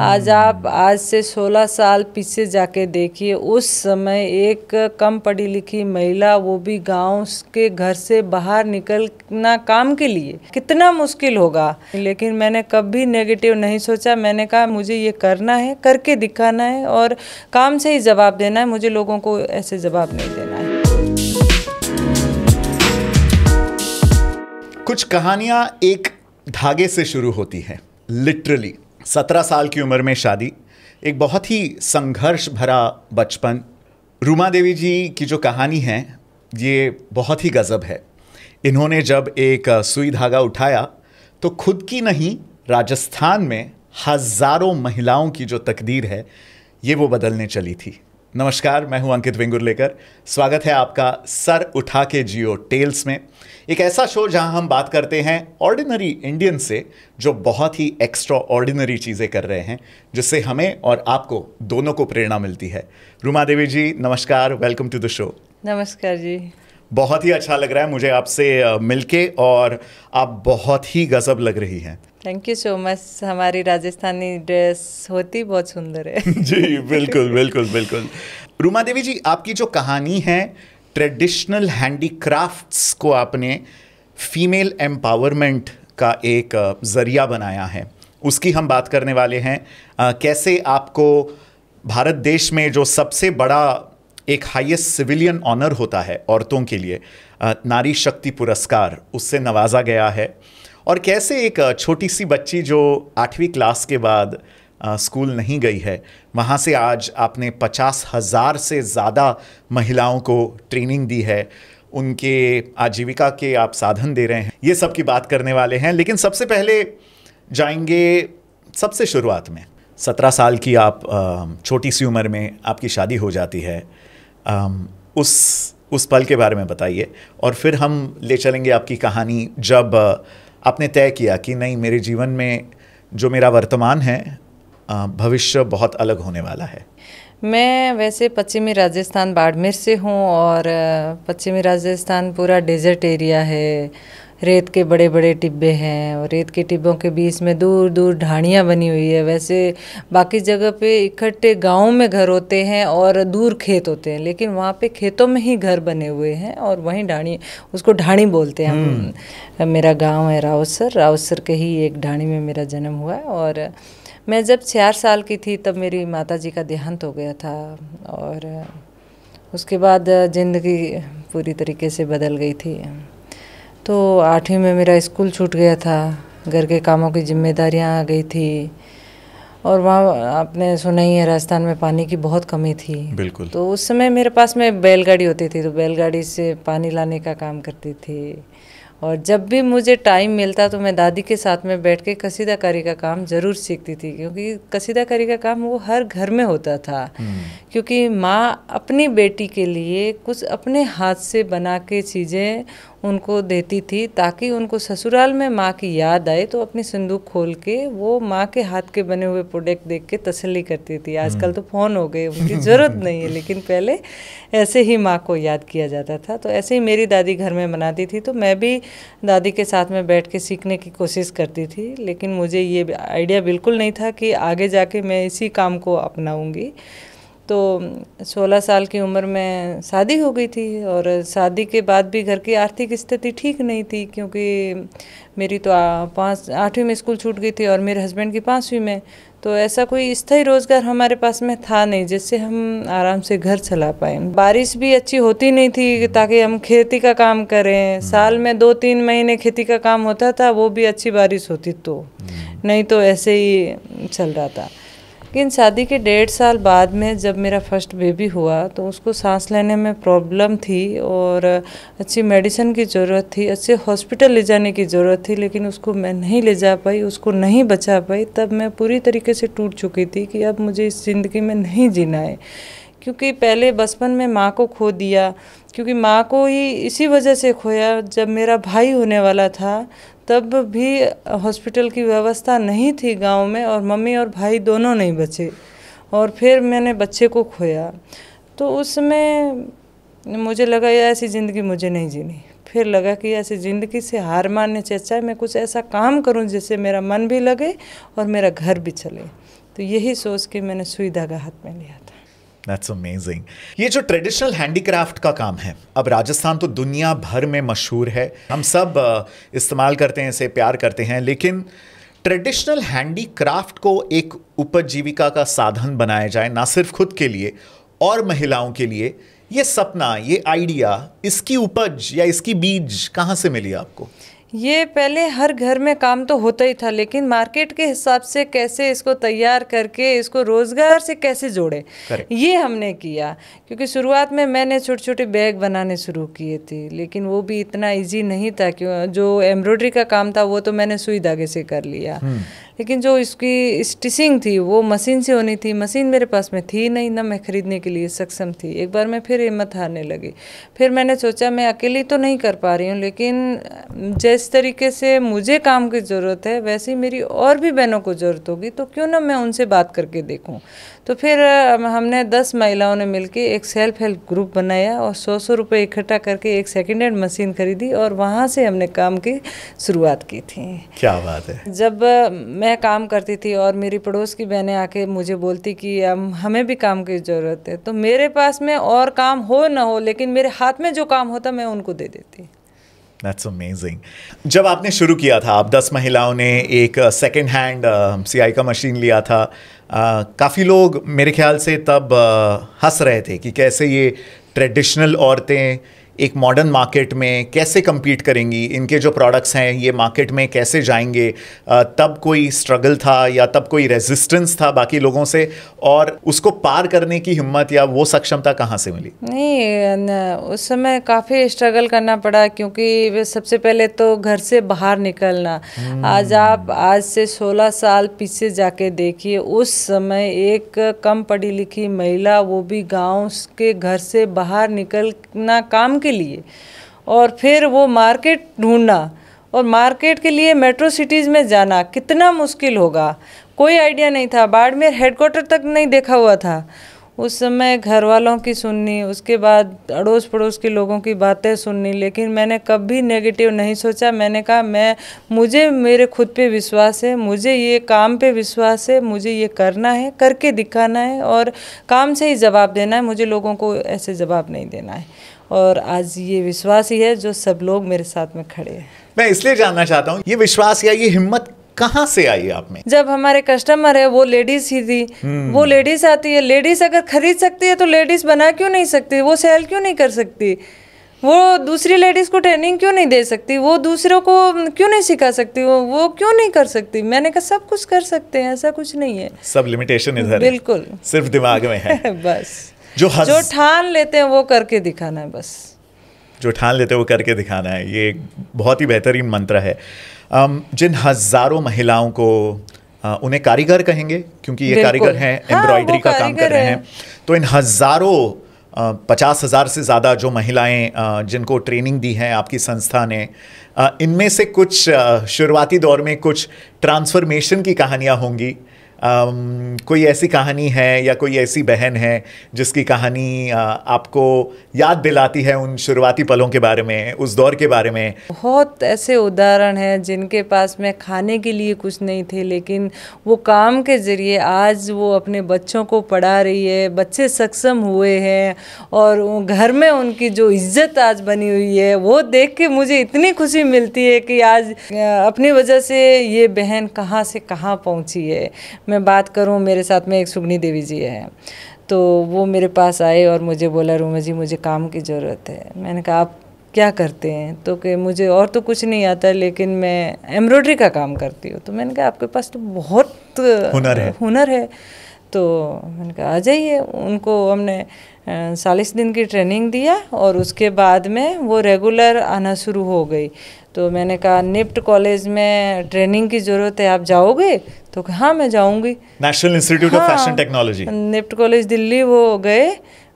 आज से 16 साल पीछे जाके देखिए, उस समय एक कम पढ़ी लिखी महिला, वो भी गांव के घर से बाहर निकलना काम के लिए, कितना मुश्किल होगा। लेकिन मैंने कभी नेगेटिव नहीं सोचा। मैंने कहा मुझे ये करना है, करके दिखाना है और काम से ही जवाब देना है, मुझे लोगों को ऐसे जवाब नहीं देना है। कुछ कहानियां एक धागे से शुरू होती हैं, लिटरली। 17 साल की उम्र में शादी, एक बहुत ही संघर्ष भरा बचपन। रूमा देवी जी की जो कहानी है ये बहुत ही गजब है। इन्होंने जब एक सुई धागा उठाया तो खुद की नहीं, राजस्थान में हजारों महिलाओं की जो तकदीर है ये वो बदलने चली थी। नमस्कार, मैं हूं अंकित वेंगुर्लेकर। स्वागत है आपका सर उठा के जियो टेल्स में, एक ऐसा शो जहां हम बात करते हैं ऑर्डिनरी इंडियन से जो बहुत ही एक्स्ट्रा ऑर्डिनरी चीज़ें कर रहे हैं, जिससे हमें और आपको दोनों को प्रेरणा मिलती है। रूमा देवी जी नमस्कार, वेलकम टू द शो। नमस्कार जी। बहुत ही अच्छा लग रहा है मुझे आपसे मिलके, और आप बहुत ही गजब लग रही हैं। Thank you so much. हमारी राजस्थानी ड्रेस होती बहुत सुंदर है। जी बिल्कुल बिल्कुल बिल्कुल। रूमा देवी जी, आपकी जो कहानी है, ट्रेडिशनल हैंडीक्राफ्ट्स को आपने फीमेल एम्पावरमेंट का एक जरिया बनाया है, उसकी हम बात करने वाले हैं। कैसे आपको भारत देश में जो सबसे बड़ा एक हाईएस्ट सिविलियन ऑनर होता है औरतों के लिए, नारी शक्ति पुरस्कार, उससे नवाजा गया है, और कैसे एक छोटी सी बच्ची जो 8वीं क्लास के बाद स्कूल नहीं गई है, वहाँ से आज आपने 50,000 से ज़्यादा महिलाओं को ट्रेनिंग दी है, उनके आजीविका के आप साधन दे रहे हैं। ये सब की बात करने वाले हैं, लेकिन सबसे पहले जाएंगे सबसे शुरुआत में। 17 साल की आप छोटी सी उम्र में आपकी शादी हो जाती है, उस पल के बारे में बताइए, और फिर हम ले चलेंगे आपकी कहानी जब आपने तय किया कि नहीं, मेरे जीवन में जो मेरा वर्तमान है, भविष्य बहुत अलग होने वाला है। मैं वैसे पश्चिमी राजस्थान बाड़मेर से हूँ, और पश्चिमी राजस्थान पूरा डेजर्ट एरिया है, रेत के बड़े बड़े टिब्बे हैं, और रेत के टिब्बों के बीच में दूर दूर ढाणियाँ बनी हुई है। वैसे बाकी जगह पे इकट्ठे गाँव में घर होते हैं और दूर खेत होते हैं, लेकिन वहाँ पे खेतों में ही घर बने हुए हैं, और वहीं ढाणी, उसको ढाणी बोलते हैं हम। मेरा गांव है राउसर के ही एक ढाणी में मेरा जन्म हुआ है। और मैं जब 4 साल की थी तब मेरी माताजी का देहांत हो गया था, और उसके बाद ज़िंदगी पूरी तरीके से बदल गई थी। तो 8वीं में मेरा स्कूल छूट गया था, घर के कामों की जिम्मेदारियां आ गई थी, और वहाँ आपने सुना ही है राजस्थान में पानी की बहुत कमी थी। बिल्कुल। तो उस समय मेरे पास में बैलगाड़ी होती थी, तो बैलगाड़ी से पानी लाने का काम करती थी, और जब भी मुझे टाइम मिलता तो मैं दादी के साथ में बैठ के कसीदाकारी का काम ज़रूर सीखती थी, क्योंकि कसीदाकारी का काम वो हर घर में होता था। क्योंकि माँ अपनी बेटी के लिए कुछ अपने हाथ से बना के चीज़ें उनको देती थी, ताकि उनको ससुराल में माँ की याद आए तो अपनी संदूक खोल के वो माँ के हाथ के बने हुए प्रोडक्ट देख के तसल्ली करती थी। आजकल तो फ़ोन हो गए, उनकी ज़रूरत नहीं है, लेकिन पहले ऐसे ही माँ को याद किया जाता था। तो ऐसे ही मेरी दादी घर में बनाती थी, तो मैं भी दादी के साथ में बैठ के सीखने की कोशिश करती थी, लेकिन मुझे ये आइडिया बिल्कुल नहीं था कि आगे जाके मैं इसी काम को अपनाऊँगी। तो 16 साल की उम्र में शादी हो गई थी, और शादी के बाद भी घर की आर्थिक स्थिति ठीक नहीं थी, क्योंकि मेरी तो 8वीं में स्कूल छूट गई थी और मेरे हस्बैंड की 5वीं में। तो ऐसा कोई स्थायी रोज़गार हमारे पास में था नहीं जिससे हम आराम से घर चला पाए। बारिश भी अच्छी होती नहीं थी ताकि हम खेती का काम करें। साल में 2-3 महीने खेती का काम होता था, वो भी अच्छी बारिश होती तो, नहीं तो ऐसे ही चल रहा था। लेकिन शादी के 1.5 साल बाद में जब मेरा फर्स्ट बेबी हुआ तो उसको सांस लेने में प्रॉब्लम थी, और अच्छी मेडिसिन की ज़रूरत थी, अच्छे हॉस्पिटल ले जाने की ज़रूरत थी, लेकिन उसको मैं नहीं ले जा पाई, उसको नहीं बचा पाई। तब मैं पूरी तरीके से टूट चुकी थी कि अब मुझे इस ज़िंदगी में नहीं जीना है, क्योंकि पहले बचपन में माँ को खो दिया, क्योंकि माँ को ही इसी वजह से खोया। जब मेरा भाई होने वाला था तब भी हॉस्पिटल की व्यवस्था नहीं थी गांव में, और मम्मी और भाई दोनों नहीं बचे, और फिर मैंने बच्चे को खोया। तो उस समय मुझे लगा यार ऐसी ज़िंदगी मुझे नहीं जीनी। फिर लगा कि ऐसी ज़िंदगी से हार मानने से अच्छा है मैं कुछ ऐसा काम करूं जिससे मेरा मन भी लगे और मेरा घर भी चले। तो यही सोच के मैंने सुई धागा हाथ में लिया था। That's amazing. ये जो ट्रेडिशनल हैंडीक्राफ्ट का काम है, अब राजस्थान तो दुनिया भर में मशहूर है, हम सब इस्तेमाल करते हैं इसे, प्यार करते हैं, लेकिन ट्रेडिशनल हैंडीक्राफ्ट को एक उपजीविका का साधन बनाया जाए, ना सिर्फ खुद के लिए और महिलाओं के लिए, ये सपना, ये आइडिया, इसकी उपज या इसकी बीज कहाँ से मिली आपको? ये पहले हर घर में काम तो होता ही था, लेकिन मार्केट के हिसाब से कैसे इसको तैयार करके इसको रोजगार से कैसे जोड़े, ये हमने किया। क्योंकि शुरुआत में मैंने छोटे छोटे बैग बनाने शुरू किए थे, लेकिन वो भी इतना इजी नहीं था। क्यों, जो एम्ब्रॉयडरी का काम था वो तो मैंने सुई धागे से कर लिया, लेकिन जो इसकी स्टिचिंग थी वो मशीन से होनी थी। मशीन मेरे पास में थी नहीं, ना मैं खरीदने के लिए सक्षम थी। एक बार मैं फिर हिम्मत हारने लगी। फिर मैंने सोचा मैं अकेली तो नहीं कर पा रही हूँ, लेकिन जिस तरीके से मुझे काम की ज़रूरत है वैसे ही मेरी और भी बहनों को ज़रूरत होगी, तो क्यों ना मैं उनसे बात करके देखूँ। तो फिर हमने 10 महिलाओं ने मिलके एक सेल्फ हेल्प ग्रुप बनाया और 100 रुपये इकट्ठा करके एक सेकेंड हैंड मशीन खरीदी और वहाँ से हमने काम की शुरुआत की थी। क्या बात है। जब मैं काम करती थी और मेरी पड़ोस की बहनें आके मुझे बोलती कि हमें भी काम की ज़रूरत है, तो मेरे पास में और काम हो ना हो, लेकिन मेरे हाथ में जो काम होता मैं उनको दे देती। That's amazing. जब आपने शुरू किया था, आप 10 महिलाओं ने एक सेकेंड हैंड सिलाई का मशीन लिया था, काफ़ी लोग मेरे ख्याल से तब हंस रहे थे कि कैसे ये ट्रेडिशनल औरतें एक मॉडर्न मार्केट में कैसे compete करेंगी, इनके जो प्रोडक्ट्स हैं ये मार्केट में कैसे जाएंगे। तब कोई स्ट्रगल था या तब कोई रेजिस्टेंस था बाकी लोगों से, और उसको पार करने की हिम्मत या वो सक्षमता कहाँ से मिली? नहीं, उस समय काफ़ी स्ट्रगल करना पड़ा, क्योंकि सबसे पहले तो घर से बाहर निकलना। आज से 16 साल पीछे जाके देखिए, उस समय एक कम पढ़ी लिखी महिला, वो भी गाँव के घर से बाहर निकलना काम के लिए, और फिर वो मार्केट ढूंढना, और मार्केट के लिए मेट्रो सिटीज़ में जाना कितना मुश्किल होगा, कोई आइडिया नहीं था। बाड़मेर हेडक्वार्टर तक नहीं देखा हुआ था। उस समय घर वालों की सुननी, उसके बाद अड़ोस पड़ोस के लोगों की बातें सुननी, लेकिन मैंने कभी नेगेटिव नहीं सोचा। मैंने कहा मुझे मेरे खुद पे विश्वास है, मुझे ये काम पे विश्वास है, मुझे ये करना है, करके दिखाना है, और काम से ही जवाब देना है, मुझे लोगों को ऐसे जवाब नहीं देना है। और आज ये विश्वास ही है जो सब लोग मेरे साथ में खड़े हैं। मैं इसलिए जानना चाहता हूँ, ये विश्वास या ये हिम्मत कहाँ से आई आप में? जब हमारे कस्टमर है वो लेडीज ही थी, वो लेडीज आती है। लेडीज अगर खरीद सकती है तो लेडीज बना क्यों नहीं सकती, वो सेल क्यों नहीं कर सकती, वो दूसरी लेडीज को ट्रेनिंग क्यों नहीं दे सकती, वो दूसरों को क्यों नहीं सिखा सकती, वो क्यों नहीं कर सकती। मैंने कहा सब कुछ कर सकते हैं, ऐसा कुछ नहीं है, सब लिमिटेशन इधर है, बिल्कुल सिर्फ दिमाग में है। बस जो ठान लेते हैं वो करके दिखाना है, बस जो ठान लेते हैं वो करके दिखाना है। ये एक बहुत ही बेहतरीन मंत्र है। जिन हजारों महिलाओं को उन्हें कारीगर कहेंगे, क्योंकि ये कारीगर हैं, एम्ब्रॉयडरी का काम कर रहे हैं, तो इन हजारों 50,000 से ज़्यादा जो महिलाएं जिनको ट्रेनिंग दी है आपकी संस्था ने, इनमें से कुछ शुरुआती दौर में कुछ ट्रांसफॉर्मेशन की कहानियां होंगी। कोई ऐसी कहानी है या कोई ऐसी बहन है जिसकी कहानी आपको याद दिलाती है उन शुरुआती पलों के बारे में, उस दौर के बारे में? बहुत ऐसे उदाहरण हैं जिनके पास में खाने के लिए कुछ नहीं थे, लेकिन वो काम के ज़रिए आज वो अपने बच्चों को पढ़ा रही है, बच्चे सक्षम हुए हैं, और घर में उनकी जो इज्जत आज बनी हुई है, वो देख के मुझे इतनी खुशी मिलती है कि आज अपनी वजह से ये बहन कहाँ से कहाँ पहुँची है। मैं बात करूं, मेरे साथ में एक सुगनी देवी जी है, तो वो मेरे पास आए और मुझे बोला, रूमा जी मुझे काम की ज़रूरत है। मैंने कहा आप क्या करते हैं? तो कि मुझे और तो कुछ नहीं आता, लेकिन मैं एम्ब्रॉयडरी का काम करती हूँ। तो मैंने कहा आपके पास तो बहुत हुनर है। तो मैंने कहा आ जाइए। उनको हमने 40 दिन की ट्रेनिंग दिया और उसके बाद में वो रेगुलर आना शुरू हो गई। तो मैंने कहा निफ्ट कॉलेज में ट्रेनिंग की ज़रूरत है, आप जाओगे? तो हाँ मैं जाऊंगी। National Institute of Fashion Technology, NIFT college Delhi वो गए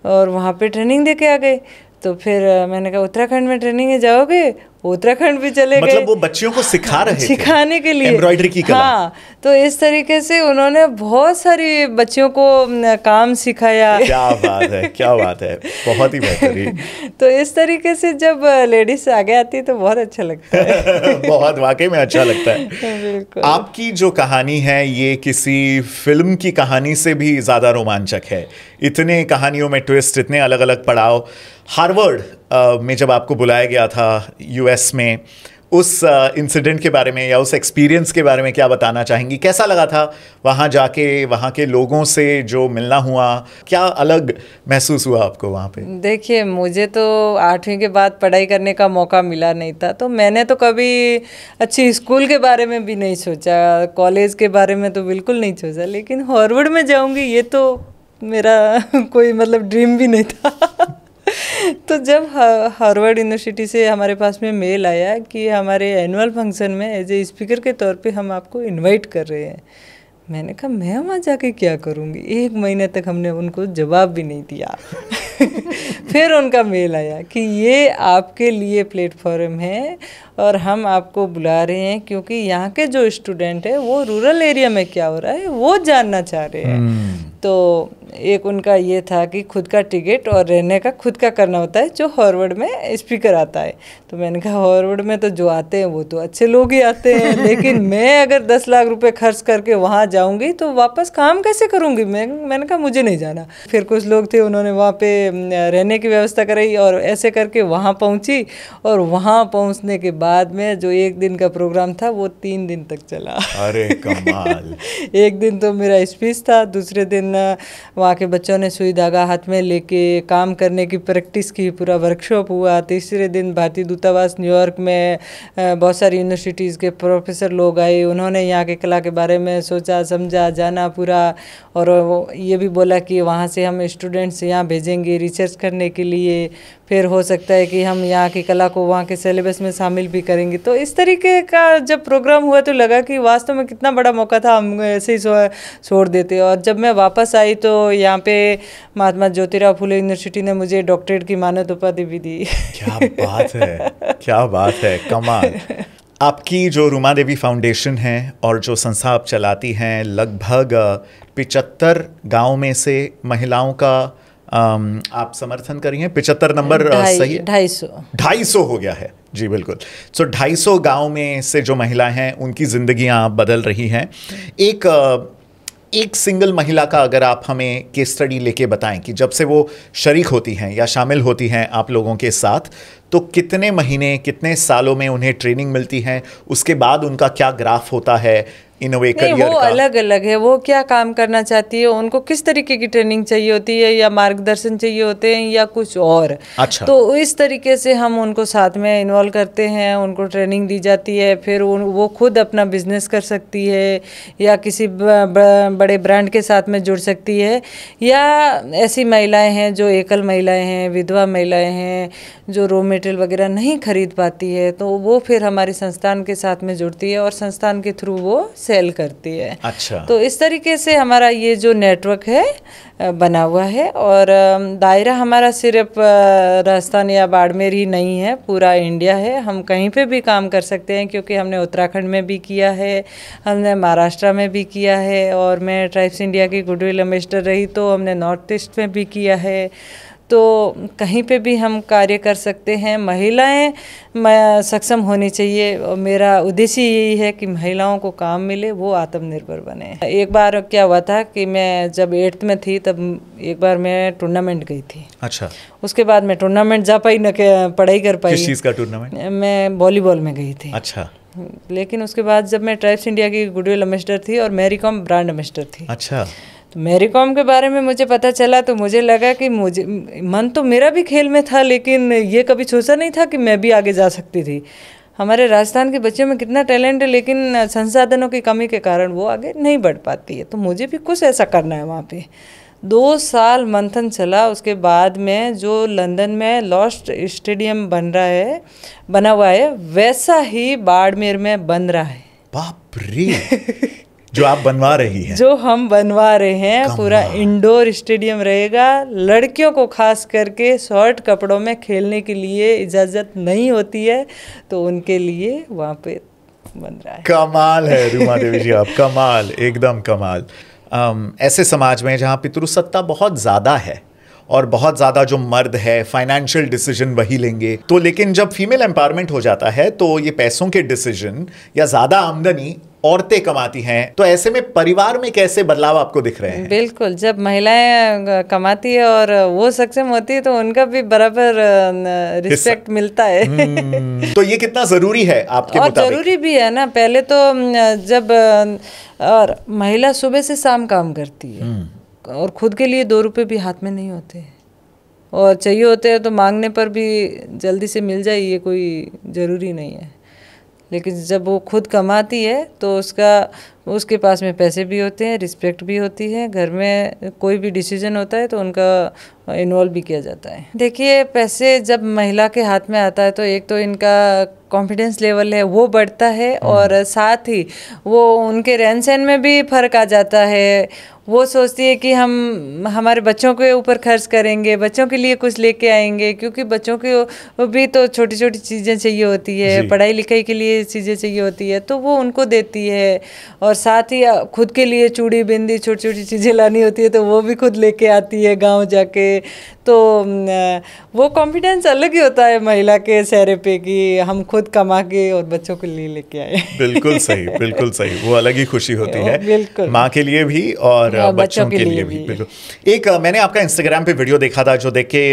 और वहाँ पे ट्रेनिंग दे के आ गए। तो फिर मैंने कहा उत्तराखंड में ट्रेनिंग है, जाओगे? उत्तराखंड भी चले गए, मतलब वो बच्चियों को सिखा रहे थे सिखाने के लिए एम्ब्रॉयडरी की कला। हाँ, तो इस तरीके से उन्होंने बहुत सारी बच्चियों को काम सिखाया। क्या बात है, क्या बात है, बहुत ही बेहतरीन। तो इस तरीके से जब लेडीज आगे आती है तो बहुत अच्छा लगता है। बहुत वाकई में अच्छा लगता है। बिल्कुल। आपकी जो कहानी है ये किसी फिल्म की कहानी से भी ज़्यादा रोमांचक है। इतने कहानियों में ट्विस्ट, इतने अलग अलग पड़ाव। हार्वर्ड में जब आपको बुलाया गया था यूएस में, उस इंसिडेंट के बारे में या उस एक्सपीरियंस के बारे में क्या बताना चाहेंगी? कैसा लगा था वहाँ जाके, वहाँ के लोगों से जो मिलना हुआ, क्या अलग महसूस हुआ आपको वहाँ पे? देखिए, मुझे तो 8वीं के बाद पढ़ाई करने का मौका मिला नहीं था, तो मैंने तो कभी अच्छी स्कूल के बारे में भी नहीं सोचा, कॉलेज के बारे में तो बिल्कुल नहीं सोचा, लेकिन हार्वर्ड में जाऊँगी ये तो मेरा कोई मतलब ड्रीम भी नहीं था। तो जब हार्वर्ड यूनिवर्सिटी से हमारे पास में मेल आया कि हमारे एनुअल फंक्शन में एज ए स्पीकर के तौर पे हम आपको इनवाइट कर रहे हैं, मैंने कहा मैं वहाँ जाके क्या करूँगी। 1 महीने तक हमने उनको जवाब भी नहीं दिया। फिर उनका मेल आया कि ये आपके लिए प्लेटफॉर्म है और हम आपको बुला रहे हैं क्योंकि यहाँ के जो स्टूडेंट है वो रूरल एरिया में क्या हो रहा है वो जानना चाह रहे हैं। तो एक उनका ये था कि खुद का टिकट और रहने का खुद का करना होता है जो हार्वर्ड में स्पीकर आता है। तो मैंने कहा हार्वर्ड में तो जो आते हैं वो तो अच्छे लोग ही आते हैं, लेकिन मैं अगर 10 लाख रुपए खर्च करके वहाँ जाऊँगी तो वापस काम कैसे करूँगी। मैंने कहा मुझे नहीं जाना। फिर कुछ लोग थे, उन्होंने वहाँ पे रहने की व्यवस्था कराई और ऐसे करके वहाँ पहुँची, और वहाँ पहुँचने के बाद में जो 1 दिन का प्रोग्राम था वो 3 दिन तक चला। अरे कमाल। एक दिन तो मेरा स्पीच था, दूसरे दिन वहाँ के बच्चों ने सुई धागा हाथ में लेके काम करने की प्रैक्टिस की, पूरा वर्कशॉप हुआ। तीसरे दिन भारतीय दूतावास न्यूयॉर्क में बहुत सारी यूनिवर्सिटीज़ के प्रोफेसर लोग आए, उन्होंने यहाँ के कला के बारे में सोचा समझा जाना पूरा, और ये भी बोला कि वहाँ से हम स्टूडेंट्स यहाँ भेजेंगे रिसर्च करने के लिए, फिर हो सकता है कि हम यहाँ की कला को वहाँ के सिलेबस में शामिल भी करेंगे। तो इस तरीके का जब प्रोग्राम हुआ तो लगा कि वास्तव में कितना बड़ा मौका था, हम ऐसे ही छोड़ देते। और जब मैं वापस आई तो यहाँ पे महात्मा ज्योतिराव फुले यूनिवर्सिटी ने मुझे डॉक्टरेट की मानद उपाधि भी दी। क्या बात है, क्या बात है, कमाल। आपकी जो रूमा देवी फाउंडेशन है और जो संस्था आप चलाती हैं, लगभग 75 गाँव में से महिलाओं का आप समर्थन करिए। 75 नंबर सही है? 250 हो गया है जी, बिल्कुल। 250 गांव में से जो महिलाएं हैं उनकी जिंदगियां बदल रही हैं। एक सिंगल महिला का अगर आप हमें केस स्टडी लेके बताएं कि जब से वो शरीक होती हैं या शामिल होती हैं आप लोगों के साथ, तो कितने महीने, कितने सालों में उन्हें ट्रेनिंग मिलती है, उसके बाद उनका क्या ग्राफ होता है इनोवे करियर वो का? अलग अलग है, वो क्या काम करना चाहती है, उनको किस तरीके की ट्रेनिंग चाहिए होती है, या मार्गदर्शन चाहिए होते हैं या कुछ और। अच्छा। तो इस तरीके से हम उनको साथ में इन्वॉल्व करते हैं, उनको ट्रेनिंग दी जाती है, फिर वो खुद अपना बिजनेस कर सकती है या किसी बड़े ब्रांड के साथ में जुड़ सकती है, या ऐसी महिलाएं हैं जो एकल महिलाएं हैं, विधवा महिलाएं हैं, जो रॉ मटेरियल वगैरह नहीं खरीद पाती है, तो वो फिर हमारे संस्थान के साथ में जुड़ती है और संस्थान के थ्रू वो सेल करती है। अच्छा। तो इस तरीके से हमारा ये जो नेटवर्क है बना हुआ है, और दायरा हमारा सिर्फ राजस्थान या बाड़मेर ही नहीं है, पूरा इंडिया है। हम कहीं पे भी काम कर सकते हैं, क्योंकि हमने उत्तराखंड में भी किया है, हमने महाराष्ट्र में भी किया है, और मैं ट्राइब्स इंडिया की गुडविल एम्बेसडर रही तो हमने नॉर्थ ईस्ट में भी किया है। तो कहीं पे भी हम कार्य कर सकते हैं। महिलाएं सक्षम होनी चाहिए, और मेरा उद्देश्य यही है कि महिलाओं को काम मिले, वो आत्मनिर्भर बने। एक बार क्या हुआ था कि मैं जब 8th में थी तब एक बार मैं टूर्नामेंट गई थी। अच्छा। उसके बाद मैं टूर्नामेंट जा पाई न, पढ़ाई कर पाई। किस चीज़ का टूर्नामेंट? मैं वॉलीबॉल में गई थी। अच्छा। लेकिन उसके बाद जब मैं ट्राइब्स इंडिया की गुडविल एम्बेसडर थी और मैरी कॉम ब्रांड एम्बेसडर थी। अच्छा। मैरी कॉम के बारे में मुझे पता चला तो मुझे लगा कि मुझे मन तो मेरा भी खेल में था, लेकिन ये कभी सोचा नहीं था कि मैं भी आगे जा सकती थी। हमारे राजस्थान के बच्चों में कितना टैलेंट है, लेकिन संसाधनों की कमी के कारण वो आगे नहीं बढ़ पाती है। तो मुझे भी कुछ ऐसा करना है वहाँ पे। 2 साल मंथन चला। उसके बाद में जो लंदन में लॉस्ट स्टेडियम बना हुआ है, वैसा ही बाड़मेर में बन रहा है। बाप रे। जो आप बनवा रही हैं, जो हम बनवा रहे हैं, पूरा इंडोर स्टेडियम रहेगा। लड़कियों को खास करके शॉर्ट कपड़ों में खेलने के लिए इजाज़त नहीं होती है, तो उनके लिए वहाँ पे बन रहा है। कमाल है रूमा देवी जी, आप कमाल, एकदम कमाल। ऐसे समाज में जहाँ पितृसत्ता बहुत ज़्यादा है और बहुत ज़्यादा जो मर्द है फाइनेंशियल डिसीजन वही लेंगे, तो लेकिन जब फीमेल एम्पावरमेंट हो जाता है तो ये पैसों के डिसीजन या ज़्यादा आमदनी औरतें कमाती हैं, तो ऐसे में परिवार में कैसे बदलाव आपको दिख रहे हैं? बिल्कुल, जब महिलाएं कमाती है और वो सक्षम होती है तो उनका भी बराबर रिस्पेक्ट मिलता है। तो ये कितना ज़रूरी है आपके और मुताबिक? ज़रूरी भी है ना। पहले तो जब और महिला सुबह से शाम काम करती है और खुद के लिए 2 रुपए भी हाथ में नहीं होते, और चाहिए होते हैं तो मांगने पर भी जल्दी से मिल जाए, ये कोई ज़रूरी नहीं है। लेकिन जब वो खुद कमाती है तो उसके पास में पैसे भी होते हैं, रिस्पेक्ट भी होती है, घर में कोई भी डिसीजन होता है तो उनका इन्वॉल्व भी किया जाता है। देखिए, पैसे जब महिला के हाथ में आता है तो एक तो इनका कॉन्फिडेंस लेवल है वो बढ़ता है, और साथ ही वो उनके रहन सहन में भी फ़र्क आ जाता है। वो सोचती है कि हम हमारे बच्चों के ऊपर खर्च करेंगे, बच्चों के लिए कुछ लेके आएंगे, क्योंकि बच्चों को भी तो छोटी छोटी चीज़ें चाहिए होती है, पढ़ाई लिखाई के लिए चीज़ें चाहिए होती है, तो वो उनको देती है। और साथ ही खुद के लिए चूड़ी बिंदी छोटी छोटी चीज़ें लानी होती है तो वो भी खुद लेके आती है गांव जाके। तो वो कॉन्फिडेंस अलग ही होता है महिला के चेहरे पे कि हम खुद कमा के और बच्चों के लिए लेके आए। बिल्कुल सही, बिल्कुल सही। वो अलग ही खुशी होती है, बिल्कुल, माँ के लिए भी और बच्चों के लिए भी। बिल्कुल। एक मैंने आपका इंस्टाग्राम पे वीडियो देखा था जो देख के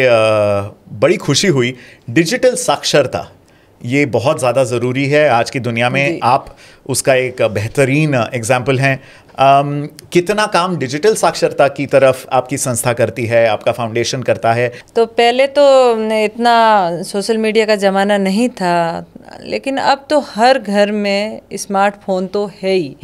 बड़ी खुशी हुई। डिजिटल साक्षरता ये बहुत ज़्यादा ज़रूरी है आज की दुनिया में, आप उसका एक बेहतरीन एग्जाम्पल हैं। कितना काम डिजिटल साक्षरता की तरफ आपकी संस्था करती है, आपका फाउंडेशन करता है? तो पहले तो इतना सोशल मीडिया का ज़माना नहीं था, लेकिन अब तो हर घर में स्मार्टफोन तो है ही,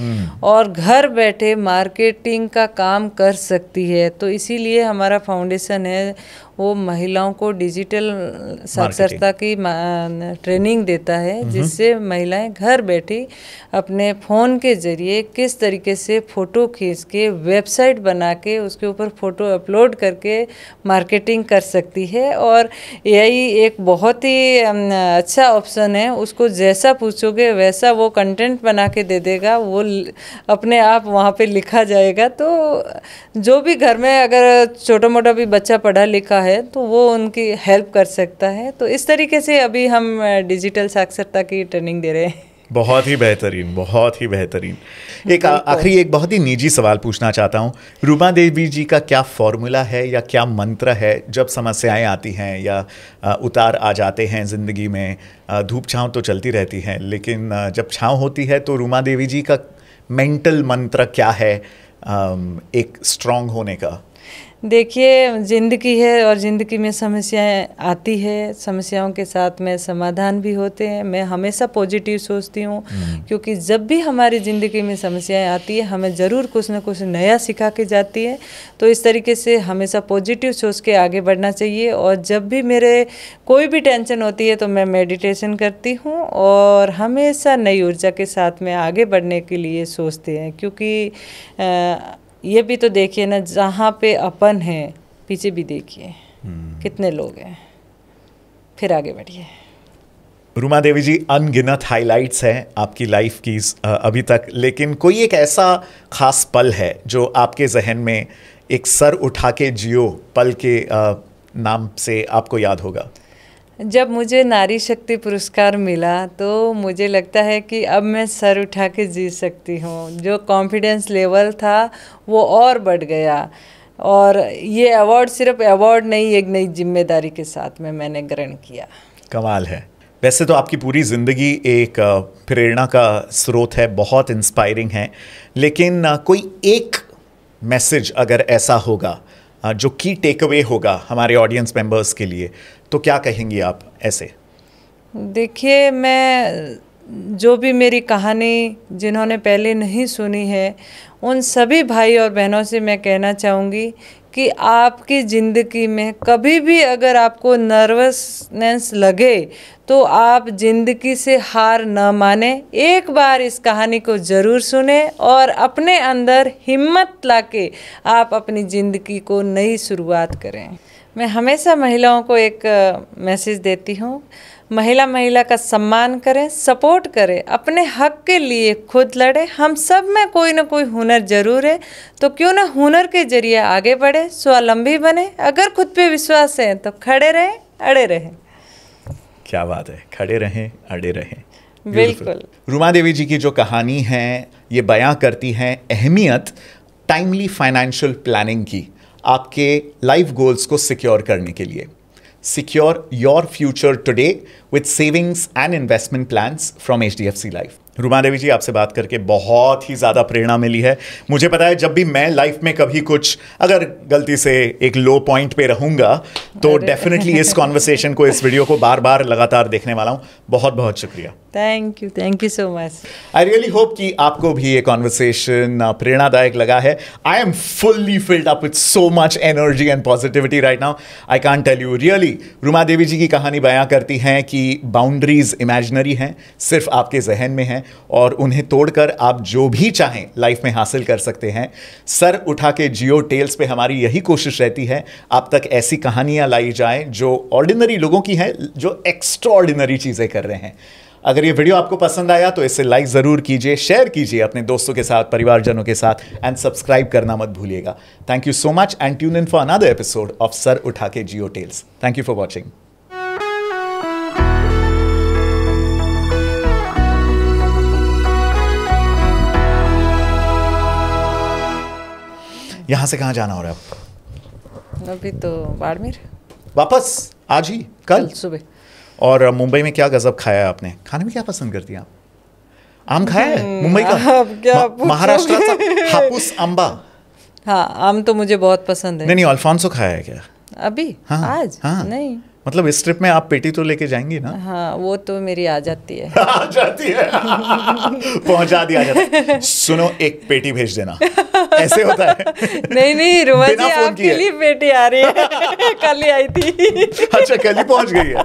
और घर बैठे मार्केटिंग का काम कर सकती है। तो इसीलिए हमारा फाउंडेशन है वो महिलाओं को डिजिटल साक्षरता की ट्रेनिंग देता है, जिससे महिलाएं घर बैठी अपने फ़ोन के ज़रिए किस तरीके से फ़ोटो खींच के वेबसाइट बना के उसके ऊपर फ़ोटो अपलोड करके मार्केटिंग कर सकती है। और यही एक बहुत ही अच्छा ऑप्शन है, उसको जैसा पूछोगे वैसा वो कंटेंट बना के दे देगा, वो अपने आप वहाँ पे लिखा जाएगा। तो जो भी घर में अगर छोटा मोटा भी बच्चा पढ़ा लिखा है तो वो उनकी हेल्प कर सकता है। तो इस तरीके से अभी हम डिजिटल साक्षरता की ट्रेनिंग दे रहे हैं। बहुत ही बेहतरीन, बहुत ही बेहतरीन। एक आखिरी एक बहुत ही निजी सवाल पूछना चाहता हूँ। रूमा देवी जी का क्या फॉर्मूला है या क्या मंत्र है जब समस्याएं आती हैं या उतार आ जाते हैं ज़िंदगी में? धूप छाँव तो चलती रहती है, लेकिन जब छाँव होती है तो रूमा देवी जी का मेंटल मंत्र क्या है एक स्ट्रॉन्ग होने का? देखिए, ज़िंदगी है और ज़िंदगी में समस्याएं आती है, समस्याओं के साथ में समाधान भी होते हैं। मैं हमेशा पॉजिटिव सोचती हूँ, क्योंकि जब भी हमारी ज़िंदगी में समस्याएं आती है हमें ज़रूर कुछ ना कुछ नया सिखा के जाती है। तो इस तरीके से हमेशा पॉजिटिव सोच के आगे बढ़ना चाहिए। और जब भी मेरे कोई भी टेंशन होती है तो मैं मेडिटेशन करती हूँ और हमेशा नई ऊर्जा के साथ में आगे बढ़ने के लिए सोचते हैं। क्योंकि ये भी तो देखिए ना, जहाँ पे अपन है पीछे भी देखिए कितने लोग हैं, फिर आगे बढ़िए। रूमा देवी जी, अनगिनत हाइलाइट्स हैं आपकी लाइफ की अभी तक, लेकिन कोई एक ऐसा खास पल है जो आपके जहन में एक सर उठा के जियो पल के नाम से आपको याद होगा? जब मुझे नारी शक्ति पुरस्कार मिला तो मुझे लगता है कि अब मैं सर उठा के जी सकती हूँ। जो कॉन्फिडेंस लेवल था वो और बढ़ गया, और ये अवार्ड सिर्फ अवार्ड नहीं, एक नई जिम्मेदारी के साथ में मैंने ग्रहण किया। कमाल है। वैसे तो आपकी पूरी ज़िंदगी एक प्रेरणा का स्रोत है, बहुत इंस्पायरिंग है, लेकिन कोई एक मैसेज अगर ऐसा होगा जो की टेक अवे होगा हमारे ऑडियंस मेंबर्स के लिए, तो क्या कहेंगी आप ऐसे? देखिए, मैं जो भी मेरी कहानी जिन्होंने पहले नहीं सुनी है उन सभी भाई और बहनों से मैं कहना चाहूँगी कि आपकी ज़िंदगी में कभी भी अगर आपको नर्वसनेस लगे तो आप ज़िंदगी से हार न माने, एक बार इस कहानी को ज़रूर सुने और अपने अंदर हिम्मत लाके आप अपनी ज़िंदगी को नई शुरुआत करें। मैं हमेशा महिलाओं को एक मैसेज देती हूँ, महिला का सम्मान करें, सपोर्ट करें, अपने हक के लिए खुद लड़े। हम सब में कोई ना कोई हुनर ज़रूर है, तो क्यों ना हुनर के जरिए आगे बढ़े, स्वावलंबी बने। अगर खुद पे विश्वास है तो खड़े रहें, अड़े रहें। क्या बात है, खड़े रहें, अड़े रहें। बिल्कुल। रुमा देवी जी की जो कहानी है ये बयां करती है अहमियत टाइमली फाइनेंशियल प्लानिंग की, आपके लाइफ गोल्स को सिक्योर करने के लिए। Secure your future today with savings and investment plans from HDFC life. Ruma Devi ji, आपसे बात करके बहुत ही ज़्यादा प्रेरणा मिली है। मुझे पता है जब भी मैं लाइफ में कभी कुछ अगर गलती से एक लो पॉइंट पे रहूँगा तो डेफिनेटली इस कॉन्वर्सेशन को, इस वीडियो को बार बार लगातार देखने वाला हूँ। बहुत बहुत शुक्रिया। Thank you so much. I really hope कि आपको भी ये कॉन्वर्सेशन प्रेरणादायक लगा है। I am fully filled up with so much energy and positivity right now. I can't tell you, really Ruma Devi ji की कहानी बयां करती हैं कि बाउंड्रीज इमेजिनरी हैं, सिर्फ आपके जहन में हैं, और उन्हें तोड़कर आप जो भी चाहें लाइफ में हासिल कर सकते हैं। सर उठा के जियो टेल्स पे हमारी यही कोशिश रहती है आप तक ऐसी कहानियां लाई जाएं जो ऑर्डिनरी लोगों की हैं, जो एक्स्ट्रा ऑर्डिनरी चीज़ें कर रहे हैं। अगर ये वीडियो आपको पसंद आया तो इसे लाइक ज़रूर कीजिए, शेयर कीजिए अपने दोस्तों के साथ, परिवारजनों के साथ, एंड सब्सक्राइब करना मत भूलिएगा। Thank you so much and tune in for another episode of Sar Utha Ke Jiyo tales. Thank you for watching. यहाँ से कहाँ जाना हो रहा है आपको? अभी तो बाड़मेर। वापस आज ही? कल सुबह। और मुंबई में क्या गजब खाया है आपने? खाने में क्या पसंद करती हैं आप? आम खाया है मुंबई का? महाराष्ट्र का हापूस आंबा। हाँ, आम तो मुझे बहुत पसंद है। नहीं, अल्फांसो खाया है क्या अभी? हाँ, आज? हाँ, नहीं। मतलब इस ट्रिप में आप पेटी तो लेके जाएंगी ना? हाँ, वो तो मेरी आ जाती है। आ जाती है। पहुंचा दिया जाता है। सुनो, एक पेटी भेज देना। ऐसे होता है। नहीं रुमा जी, आपके लिए पेटी आ रही है। कल ही आई थी। अच्छा, कल ही पहुंच गई है।